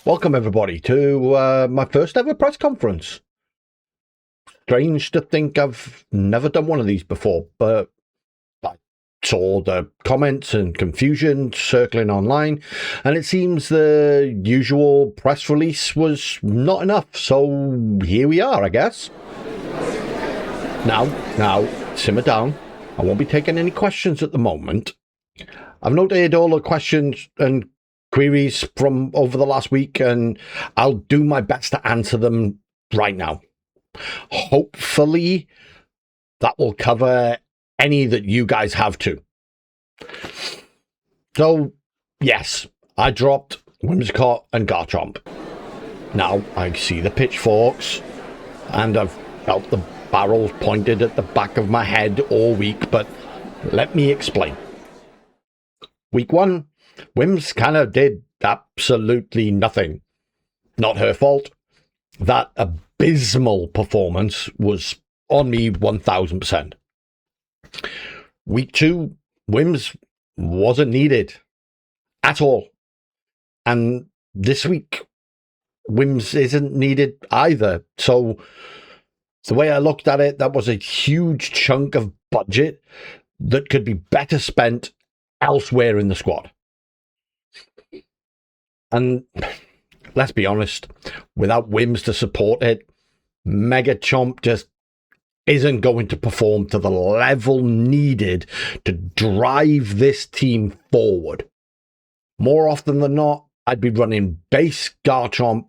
Welcome everybody to my first ever press conference. Strange to think I've never done one of these before, but I saw the comments and confusion circling online, and it seems the usual press release was not enough, so here we are, I guess. Now, simmer down. I won't be taking any questions at the moment. I've noted all the questions and queries from over the last week, and I'll do my best to answer them right now. Hopefully, that will cover any that you guys have too. So, yes, I dropped Whimsicott and Garchomp. Now, I see the pitchforks, and I've felt the barrels pointed at the back of my head all week, but let me explain. Week 1, Wims kind of did absolutely nothing. Not her fault. That abysmal performance was on me 1000%. Week 2, Wims wasn't needed at all. And this week, Wims isn't needed either. So the way I looked at it, that was a huge chunk of budget that could be better spent elsewhere in the squad. And let's be honest, without Wims to support it, Mega Chomp just isn't going to perform to the level needed to drive this team forward. More often than not, I'd be running base Garchomp,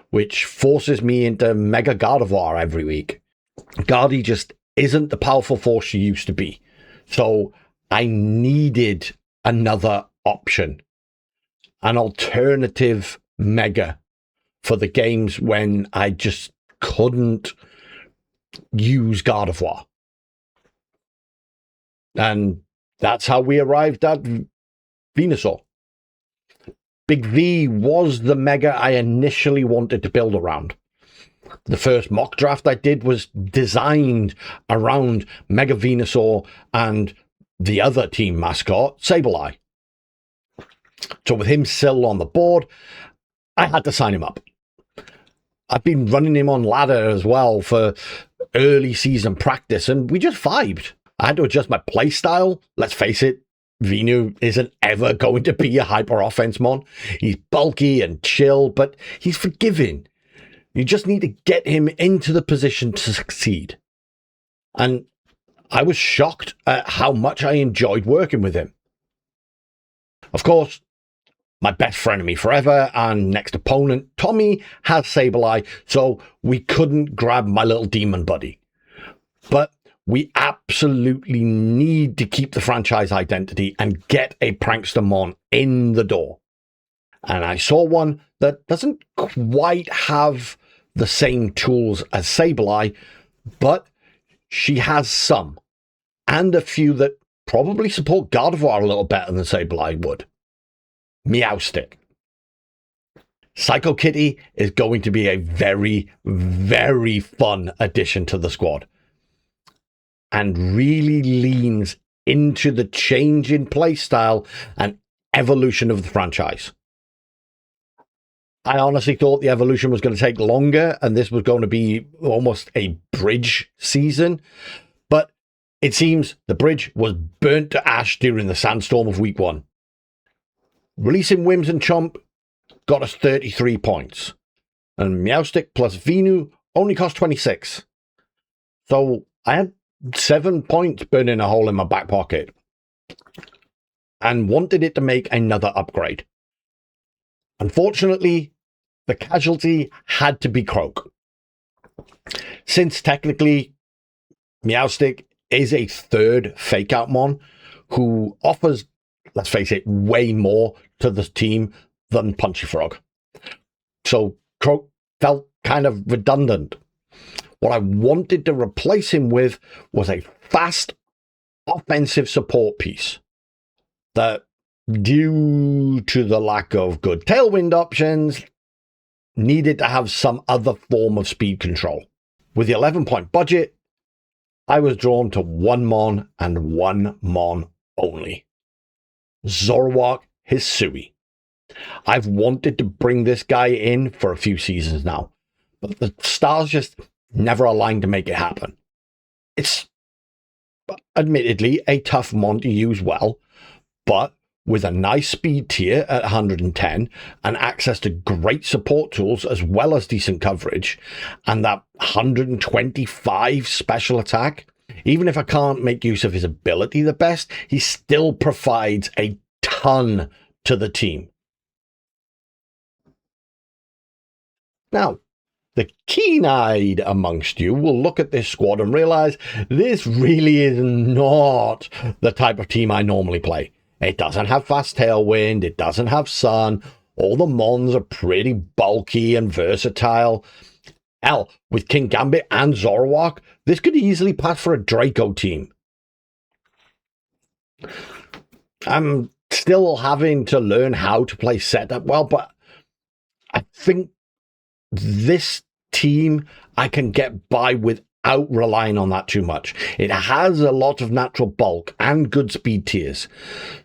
which forces me into Mega Gardevoir every week. Gardy just isn't the powerful force she used to be. So I needed another option, an alternative Mega for the games when I just couldn't use Gardevoir. And that's how we arrived at Venusaur. Big V was the Mega I initially wanted to build around. The first mock draft I did was designed around Mega Venusaur and the other team mascot, Sableye. So with him still on the board, I had to sign him up. I've been running him on ladder as well for early season practice, and we just vibed. I had to adjust my play style. Let's face it, Venu isn't ever going to be a hyper offense mon. He's bulky and chill, but he's forgiving. You just need to get him into the position to succeed. And I was shocked at how much I enjoyed working with him. Of course, my best frenemy forever and next opponent, Tommy, has Sableye, so we couldn't grab my little demon buddy. But we absolutely need to keep the franchise identity and get a prankster mon in the door. And I saw one that doesn't quite have the same tools as Sableye, but she has some, and a few that probably support Gardevoir a little better than Sableye would. Meowstic. Psycho Kitty is going to be a very, very fun addition to the squad, and really leans into the change in playstyle and evolution of the franchise. I honestly thought the evolution was going to take longer, and this was going to be almost a bridge season, but it seems the bridge was burnt to ash during the sandstorm of week 1. Releasing Wims and Chomp got us 33 points, and Meowstic plus Venu only cost 26. So I had 7 points burning a hole in my back pocket, and wanted it to make another upgrade. Unfortunately, the casualty had to be Croak. Since technically Meowstic is a third fake out mon who offers, let's face it, way more to the team than Punchy Frog. So Croak felt kind of redundant. What I wanted to replace him with was a fast offensive support piece that, due to the lack of good tailwind options, needed to have some other form of speed control. With the 11-point budget, I was drawn to one mon and one mon only. Zoroark Hisui. I've wanted to bring this guy in for a few seasons now, but the stars just never aligned to make it happen. It's admittedly a tough mon to use well, but with a nice speed tier at 110 and access to great support tools as well as decent coverage, and that 125 special attack, even if I can't make use of his ability the best, he still provides a ton to the team. Now, the keen-eyed amongst you will look at this squad and realize this really is not the type of team I normally play. It doesn't have fast tailwind, it doesn't have sun, all the mons are pretty bulky and versatile. Hell, with King Gambit and Zoroark, this could easily pass for a Draco team. I'm still having to learn how to play setup well, but I think this team I can get by without relying on that too much. It has a lot of natural bulk and good speed tiers,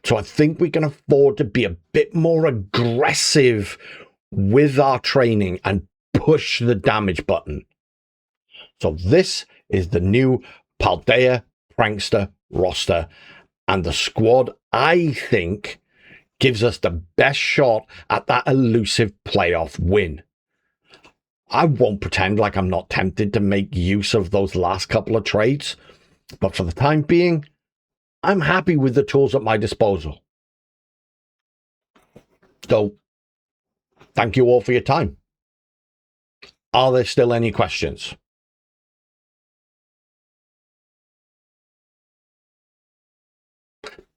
so I think we can afford to be a bit more aggressive with our training and push the damage button. So this is the new Paldea Prankster roster, and the squad I think gives us the best shot at that elusive playoff win. I won't pretend like I'm not tempted to make use of those last couple of trades, but for the time being, I'm happy with the tools at my disposal. So, thank you all for your time. Are there still any questions?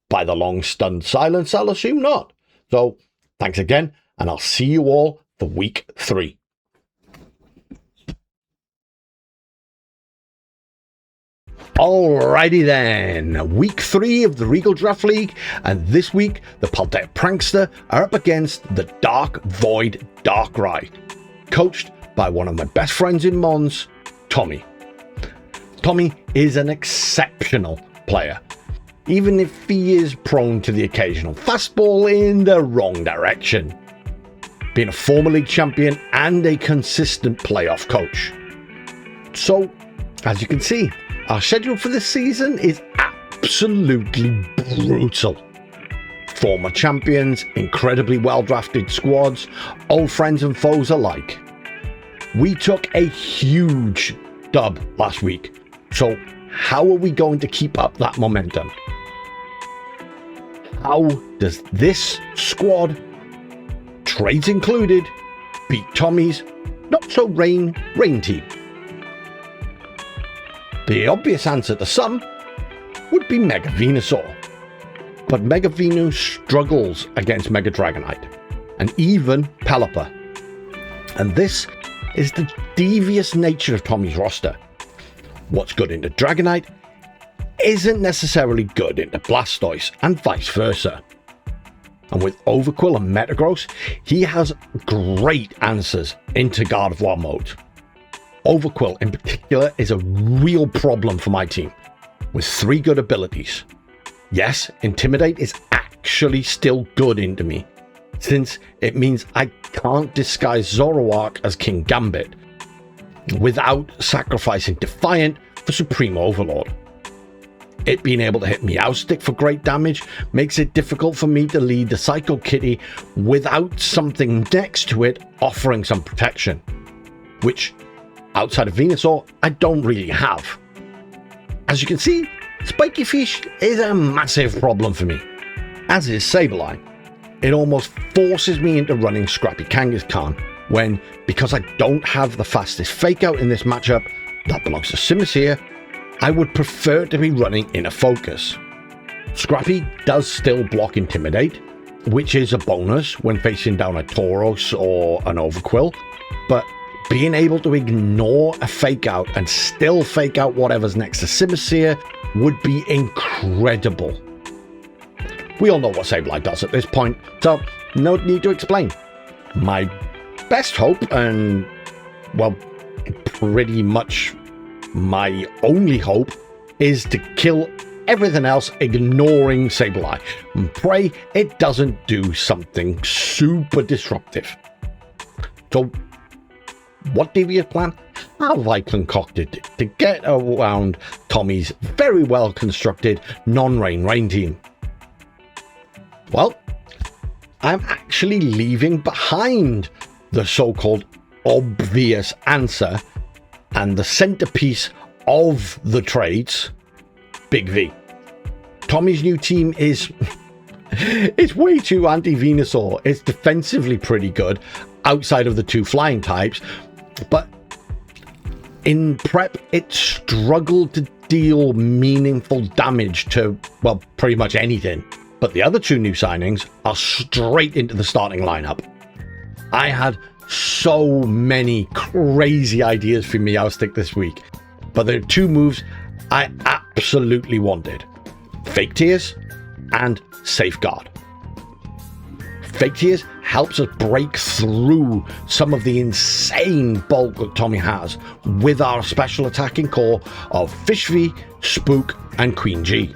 By the long stunned silence, I'll assume not. So, thanks again, and I'll see you all for week 3. Alrighty then, week 3 of the Regal Draft League, and this week the Paldea Prankster are up against the Dark Void Darkrai, coached by one of my best friends in Mons, Tommy. Tommy is an exceptional player, even if he is prone to the occasional fastball in the wrong direction, being a former league champion and a consistent playoff coach. So, as you can see, our schedule for this season is absolutely brutal. Former champions, incredibly well-drafted squads, old friends and foes alike. We took a huge dub last week, so how are we going to keep up that momentum? How does this squad, trades included, beat Tommy's not-so-rain team? The obvious answer to some would be Mega Venusaur, but Mega Venu struggles against Mega Dragonite, and even Pelipper. And this is the devious nature of Tommy's roster. What's good into Dragonite isn't necessarily good into Blastoise, and vice versa. And with Overqwil and Metagross, he has great answers into Gardevoir mode. Overqwil in particular is a real problem for my team, with 3 good abilities. Yes, Intimidate is actually still good into me, since it means I can't disguise Zoroark as King Gambit without sacrificing Defiant for Supreme Overlord. It being able to hit Meowstic for great damage makes it difficult for me to lead the Psycho Kitty without something next to it offering some protection, which outside of Venusaur, I don't really have. As you can see, Spiky Fish is a massive problem for me, as is Sableye. It almost forces me into running Scrappy Kangaskhan, when, because I don't have the fastest Fake Out in this matchup, that belongs to Simisear, I would prefer to be running Inner Focus. Scrappy does still block Intimidate, which is a bonus when facing down a Tauros or an Overqwil, but being able to ignore a Fake Out and still fake out whatever's next to Simisear would be incredible. We all know what Sableye does at this point, so no need to explain. My best hope, and well, pretty much my only hope, is to kill everything else, ignoring Sableye, and pray it doesn't do something super disruptive. So, what devious plan have I concocted to get around Tommy's very well constructed non-rain team? Well, I'm actually leaving behind the so-called obvious answer and the centerpiece of the trades, Big V. Tommy's new team is it's way too anti-Venusaur. It's defensively pretty good outside of the two flying types, but in prep it struggled to deal meaningful damage to, well, pretty much anything. But the other two new signings are straight into the starting lineup. I had so many crazy ideas for Meowstic this week, but there are two moves I absolutely wanted: Fake Tears and Safeguard. Fake Tears helps us break through some of the insane bulk that Tommy has with our special attacking core of Fish V, Spook, and Queen G,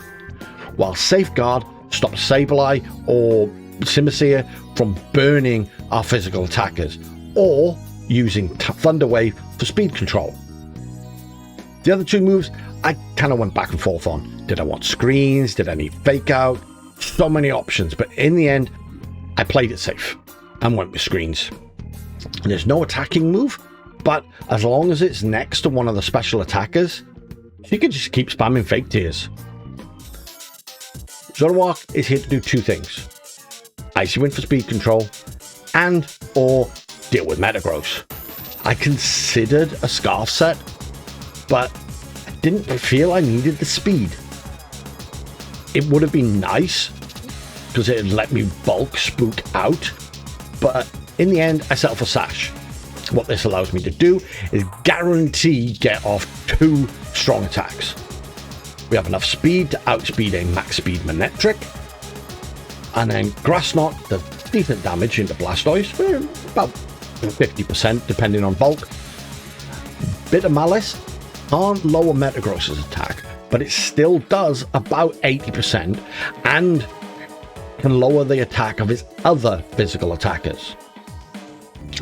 while Safeguard stops Sableye or Simisear from burning our physical attackers or using Thunder Wave for speed control. The other two moves I kind of went back and forth on. Did I want screens? Did I need fake out? So many options, but in the end I played it safe and went with screens. And there's no attacking move, but as long as it's next to one of the special attackers, she can just keep spamming Fake Tears. Zoroark is here to do two things: Icy Wind for speed control and or deal with Metagross. I considered a Scarf set, but I didn't feel I needed the speed. It would have been nice because it would let me bulk Spook out, but in the end I settled for Sash. What this allows me to do is guarantee get off two strong attacks. We have enough speed to outspeed a max speed Manectric, and then Grass Knot does decent damage into Blastoise, about 50% depending on bulk. Bitter Malice can't lower Metagross's attack, but it still does about 80% and can lower the attack of its other physical attackers.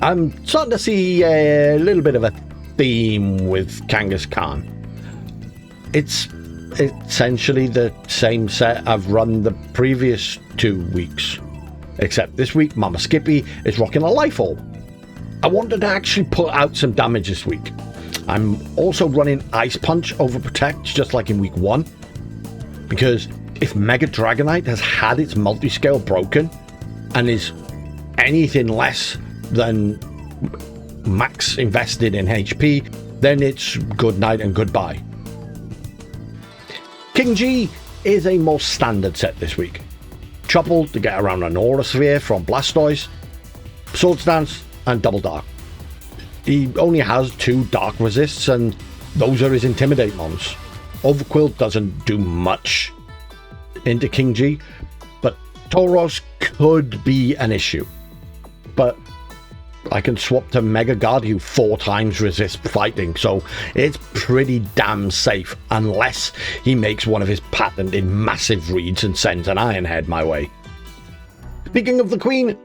I'm starting to see a little bit of a theme with Kangaskhan. It's essentially the same set I've run the previous 2 weeks, except this week Mama Skippy is rocking a Life Orb. I wanted to actually put out some damage this week. I'm also running Ice Punch over Protect, just like in week 1, because if Mega Dragonite has had its multi-scale broken and is anything less than max invested in HP, then it's good night and goodbye. King G is a more standard set this week. Trouble to get around an Aura Sphere from Blastoise, Swords Dance, and Double Dark. He only has 2 Dark Resists, and those are his Intimidate mons. Overquill doesn't do much into King G, but Tauros could be an issue. But I can swap to Mega Guardian 4 times resist fighting, so it's pretty damn safe unless he makes one of his patented massive reads and sends an Iron Head my way. Speaking of the Queen,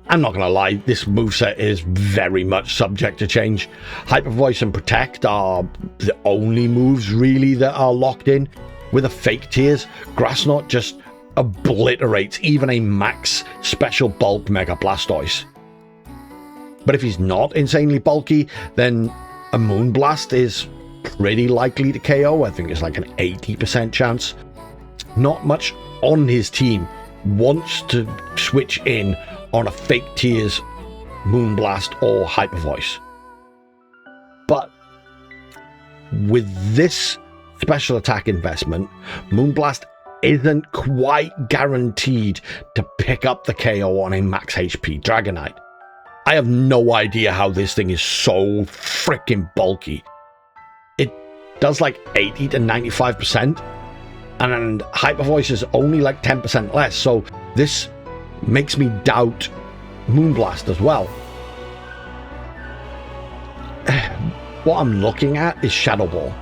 I'm not going to lie, this moveset is very much subject to change. Hyper Voice and Protect are the only moves really that are locked in. With a Fake Tears, Grass Knot just obliterates even a max special bulk Mega Blastoise. But if he's not insanely bulky, then a Moonblast is pretty likely to KO. I think it's like an 80% chance. Not much on his team wants to switch in on a Fake Tears, Moonblast, or Hyper Voice. But with this special attack investment, Moonblast isn't quite guaranteed to pick up the KO on a max HP Dragonite. I have no idea how this thing is so freaking bulky. It does like 80 to 95%, and Hyper Voice is only like 10% less, so this makes me doubt Moonblast as well. What I'm looking at is Shadow Ball.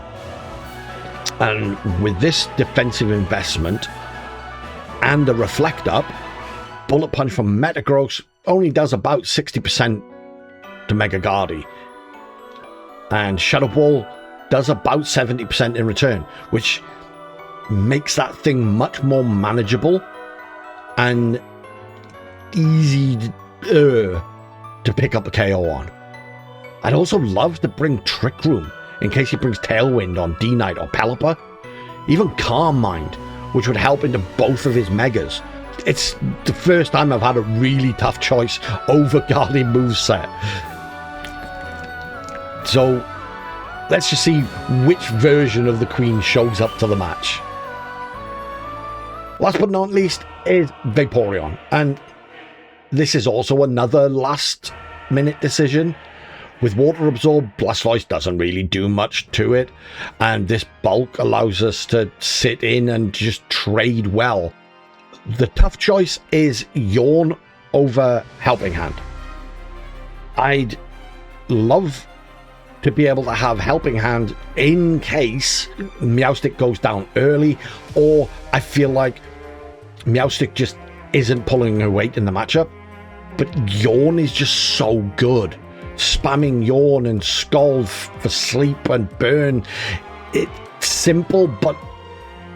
And with this defensive investment and the Reflect up, Bullet Punch from Metagross only does about 60% to Mega Guardy. And Shadow Ball does about 70% in return, which makes that thing much more manageable and easy to pick up a KO on. I'd also love to bring Trick Room in case he brings Tailwind on D-Knight or Pelipper. Even Calm Mind, which would help into both of his Megas. It's the first time I've had a really tough choice over Guardian moveset. So let's just see which version of the Queen shows up to the match. Last but not least is Vaporeon, and this is also another last minute decision. With Water Absorb, Blastoise doesn't really do much to it, and this bulk allows us to sit in and just trade well. The tough choice is Yawn over Helping Hand. I'd love to be able to have Helping Hand in case Meowstic goes down early, or I feel like Meowstic just isn't pulling her weight in the matchup. But Yawn is just so good. Spamming Yawn and Scald for sleep and burn. It's simple, but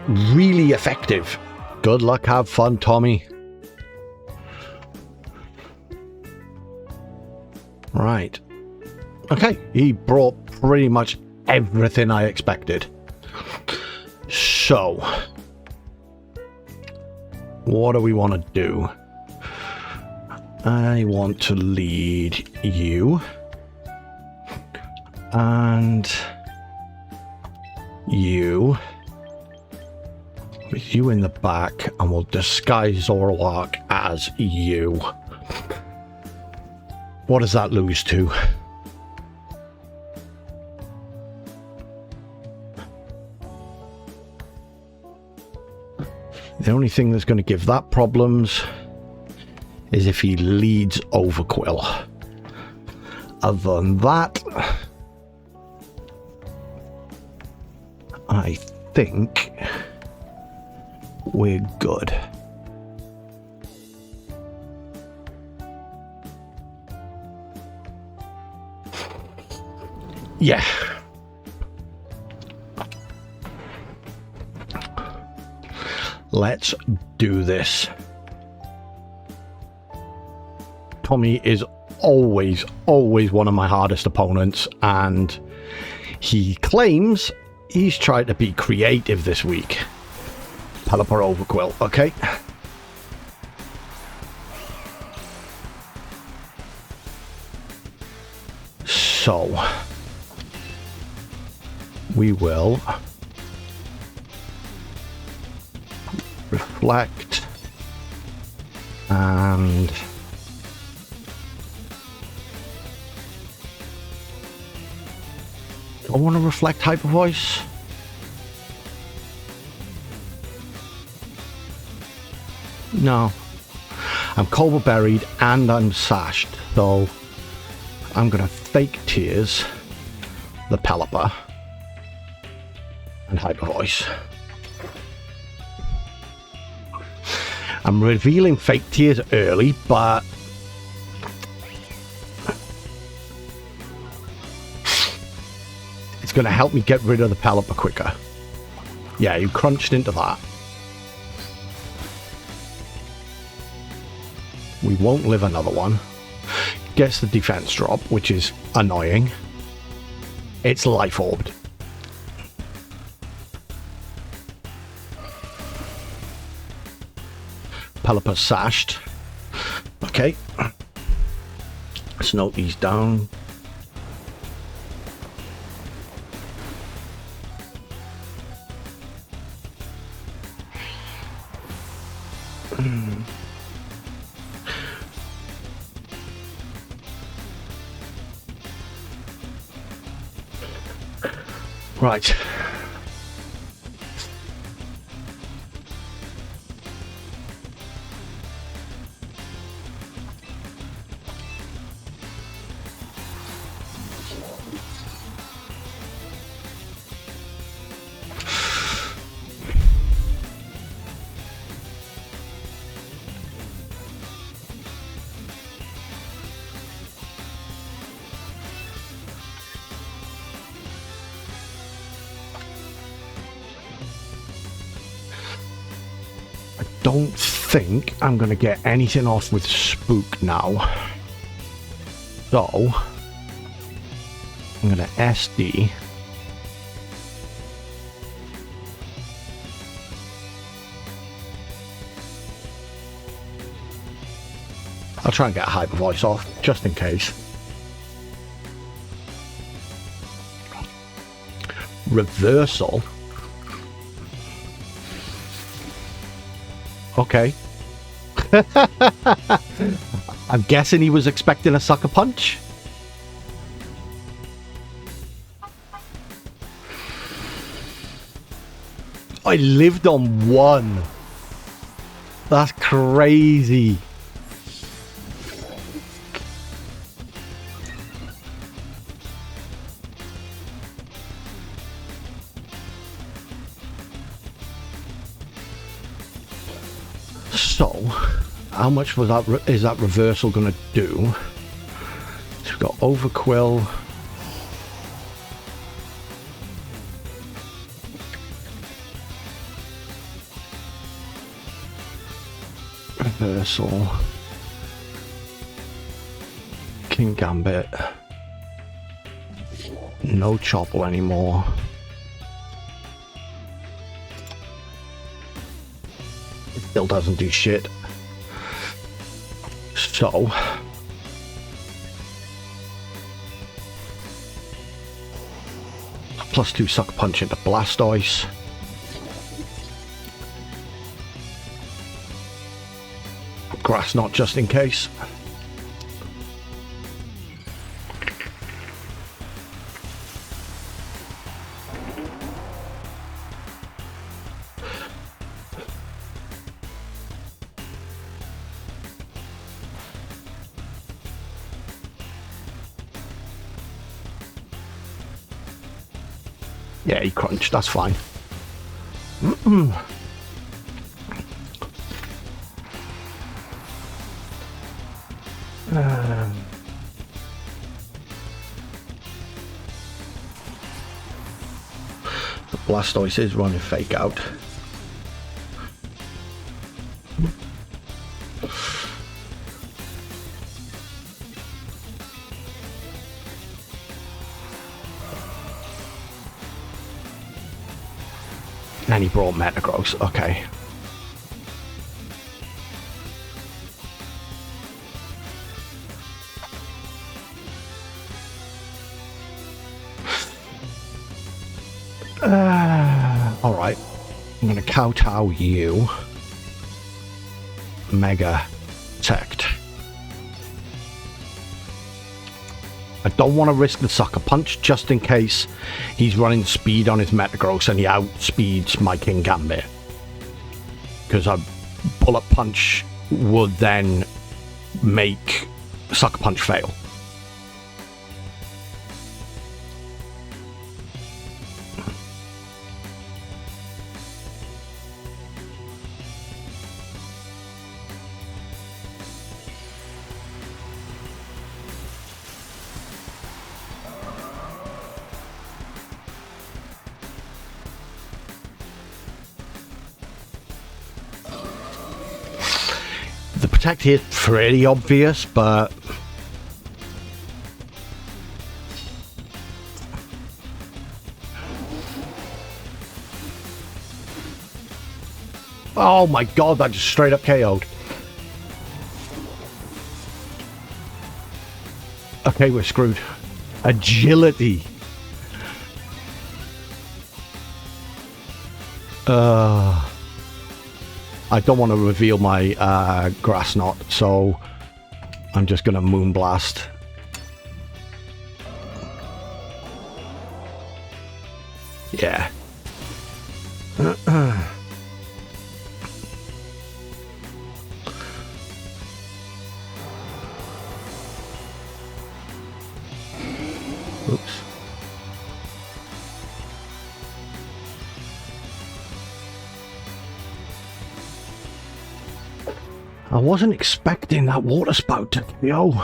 really effective. Good luck, have fun, Tommy. Right. Okay, he brought pretty much everything I expected. So, what do we want to do? I want to lead you. And you. With you in the back, and we'll disguise Zoroark as you. What does that lose to? The only thing that's going to give that problems is if he leads Overquill. Other than that, I think we're good. Yeah. Let's do this. Tommy is always one of my hardest opponents, and he claims he's tried to be creative this week. Pelipper Overquill, okay? So, we will reflect and I want to reflect Hyper Voice. No. I'm Cobra Buried and I'm Sashed, so I'm going to Fake Tears, the Pelipper, and Hyper Voice. I'm revealing Fake Tears early, but it's going to help me get rid of the Pelipper quicker. Yeah, you crunched into that. We won't live another one. Gets the defense drop, which is annoying. It's Life Orbed. Pelipper Sashed. Okay. Let's note these down. Right. don't think I'm going to get anything off with Spook now. So, I'm going to SD. I'll try and get a Hyper Voice off, just in case. Reversal. Okay. I'm guessing he was expecting a Sucker Punch. I lived on one. That's crazy. So, how much was that? Is that reversal going to do? So we've got Overquill. Reversal. King Gambit. No Chopple anymore. Still doesn't do shit. So +2 Sucker Punch into Blastoise. Grass Knot just in case. Yeah, he crunched, that's fine. The Blastoise is running Fake Out. And he brought Metagross, okay. Alright. I'm gonna kowtow you. Mega Protect. I don't want to risk the Sucker Punch just in case he's running speed on his Metagross and he outspeeds my King Gambit. Because a Bullet Punch would then make Sucker Punch fail. The Protect here is pretty obvious, but oh my god, that just straight up KO'd. Okay, we're screwed. Agility. I don't want to reveal my Grass Knot, so I'm just going to Moonblast. Yeah. Oops. I wasn't expecting that water spout to go.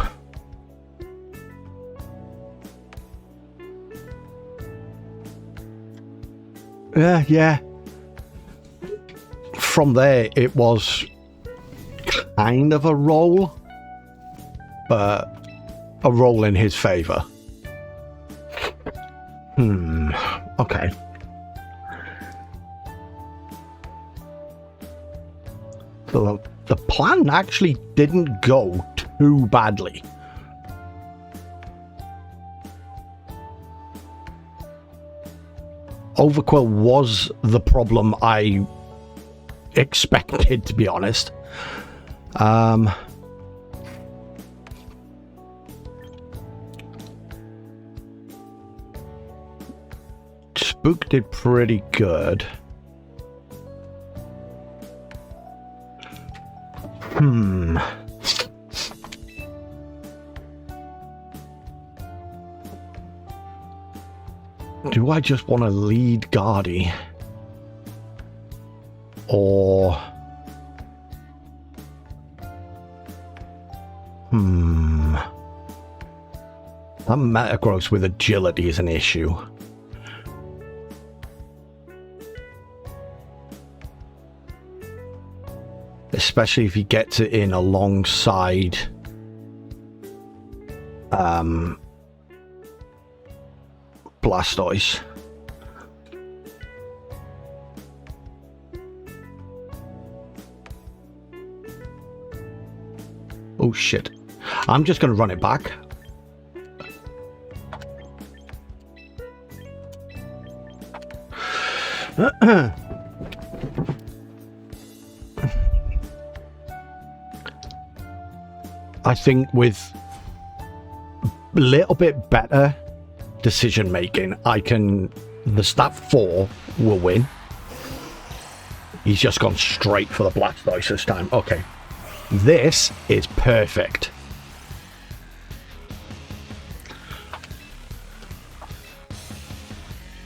Yeah. from there, it was kind of a roll, but a roll in his favor. Okay. So the plan actually didn't go too badly. Overquill was the problem I expected, to be honest. Spook did pretty good. Do I just want to lead Guardy? Or... That Metagross with agility is an issue. Especially if he gets it in alongside Blastoise. Oh shit. I'm just going to run it back. I think with a little bit better decision making, the stat 4 will win. He's just gone straight for the Blastoise this time. Okay. This is perfect.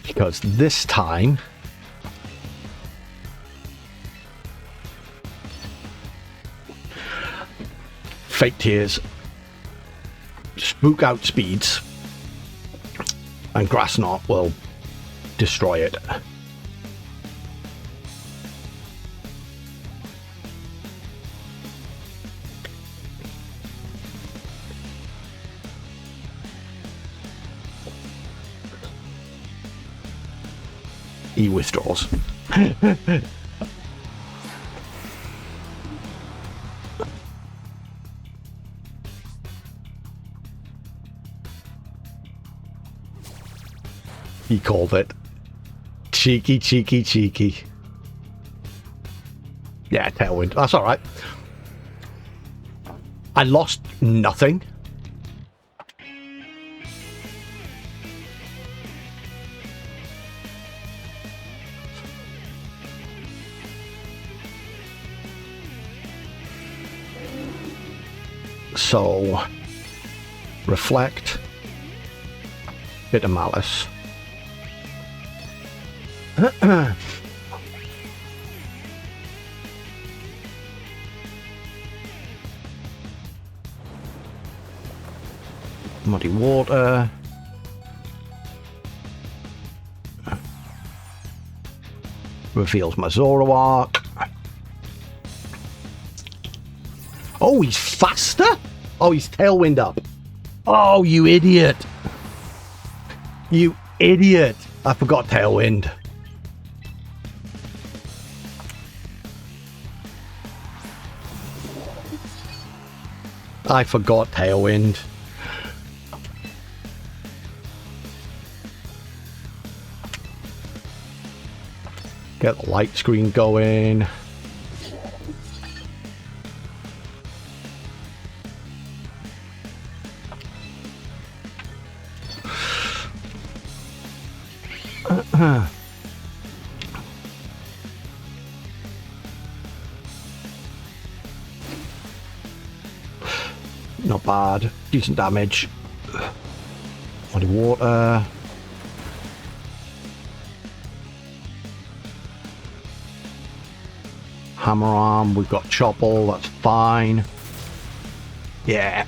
Because this time... Fake Tears, Spook outspeeds, and Grass Knot will destroy it. He withdraws. He called it. Cheeky, cheeky, cheeky. Yeah, Tailwind. That's alright. I lost nothing. So, Reflect. Bit of Malice. Muddy Water. Reveals my Zoroark. Oh, he's faster? Oh, he's Tailwind up. Oh, you idiot. You idiot. I forgot Tailwind. I forgot Tailwind. Get the light screen going. Not bad. Decent damage. Body water. Hammer arm. We've got Chopple. That's fine. Yeah.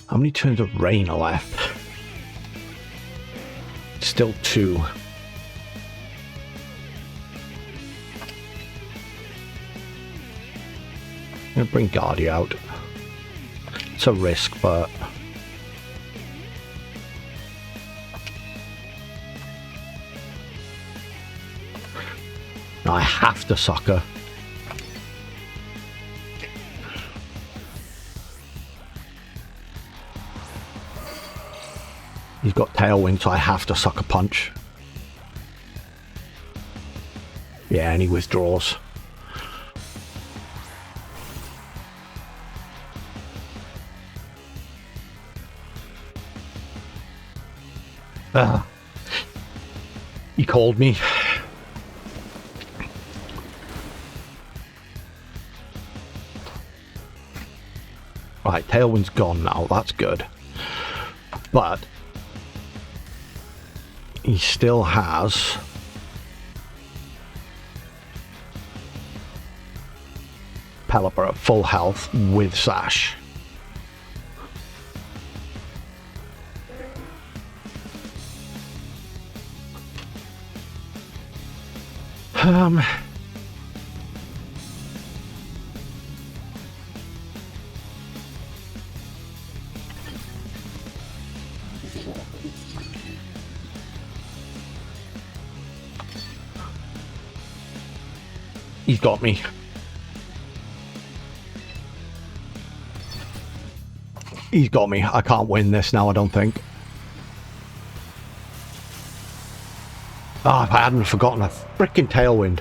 How many turns of rain are left? Still 2. I'm gonna bring Guardia out. It's a risk, but I have to sucker. He's got Tailwind, so I have to sucker punch. Yeah, and he withdraws. He called me. Right, Tailwind's gone now, that's good. But he still has Pelipper at full health with Sash. He's got me. He's got me. I can't win this now, I don't think. Ah, if I hadn't forgotten a freaking Tailwind.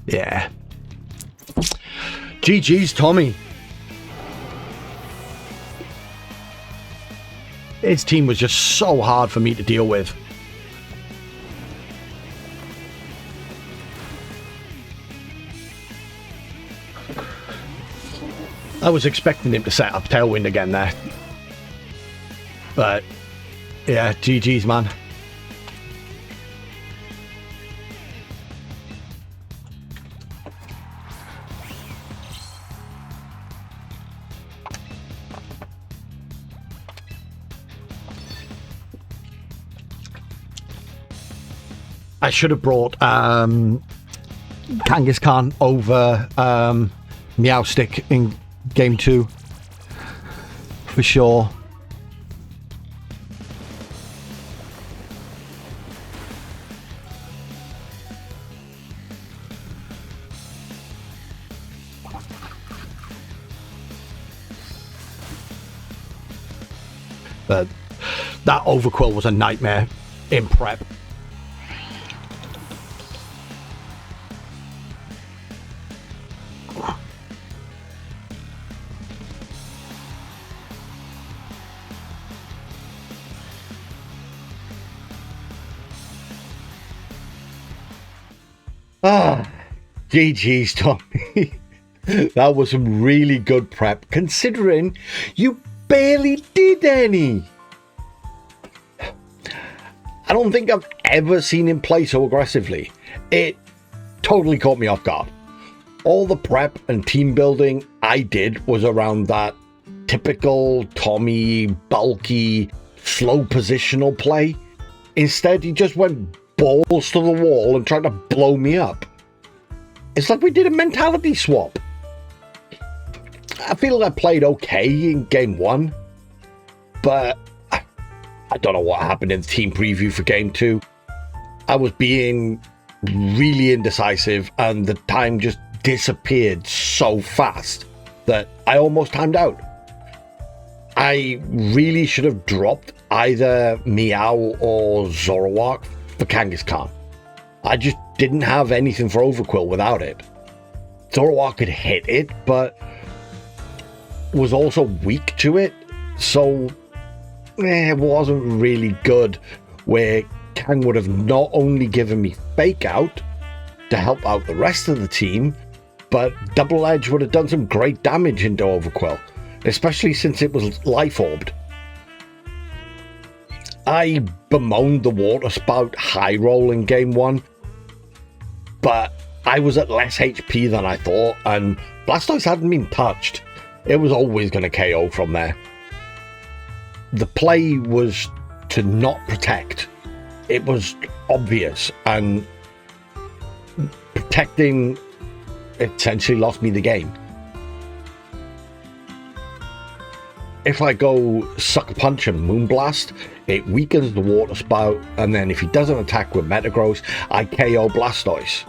Yeah. GG's, Tommy. His team was just so hard for me to deal with. I was expecting him to set up Tailwind again there. But, yeah, GG's, man. I should have brought Kangaskhan over Meowstick in game 2 for sure. But that Overquill was a nightmare in prep. Ah, GG's, Tommy. That was some really good prep, considering you barely did any. I don't think I've ever seen him play so aggressively. It totally caught me off guard. All the prep and team building I did was around that typical Tommy, bulky, slow positional play. Instead, he just went balls to the wall and tried to blow me up. It's like we did a mentality swap. I feel I played okay in game 1, but I don't know what happened in the team preview for game 2. I was being really indecisive and the time just disappeared so fast that I almost timed out. I really should have dropped either Meow or Zoroark for Kangaskhan. I just didn't have anything for Overquill without it. Zoroark could hit it, but was also weak to it, so it wasn't really good, where Kang would have not only given me Fake Out to help out the rest of the team, but Double Edge would have done some great damage into Overquill, especially since it was Life Orbed. I bemoaned the Water Spout high roll in game 1, but I was at less HP than I thought, and Blastoise hadn't been touched. It was always going to KO from there. The play was to not protect. It was obvious, and protecting essentially lost me the game. If I go Sucker Punch and Moonblast, it weakens the Water Spout, and then if he doesn't attack with Metagross, I KO Blastoise.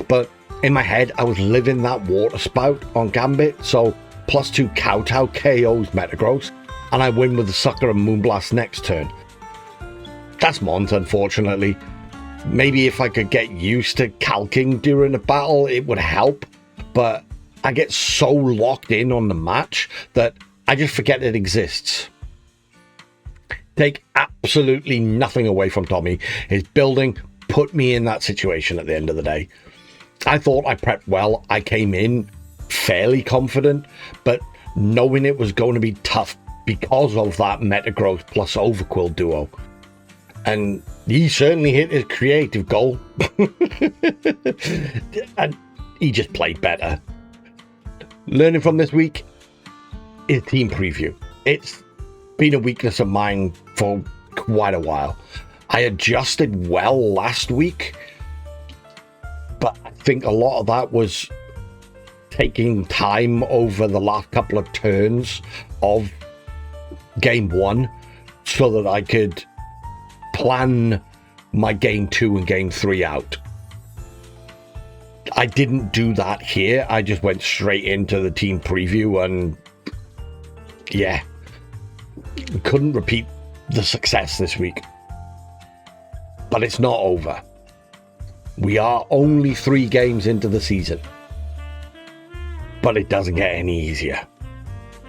But in my head, I was living that Water Spout on Gambit, so +2 Kowtow KOs Metagross, and I win with the Sucker and Moonblast next turn. That's Mont, unfortunately. Maybe if I could get used to calking during a battle, it would help, but I get so locked in on the match that I just forget it exists. Take absolutely nothing away from Tommy. His building put me in that situation at the end of the day. I thought I prepped well. I came in fairly confident, but knowing it was going to be tough because of that Metagross plus Overquill duo. And he certainly hit his creative goal. And he just played better. Learning from this week is team preview. It's been a weakness of mine for quite a while. I adjusted well last week, but I think a lot of that was taking time over the last couple of turns of game 1 so that I could plan my game 2 and game 3 out. I didn't do that here. I just went straight into the team preview, and yeah, couldn't repeat the success this week. But it's not over. We are only 3 games into the season, but it doesn't get any easier.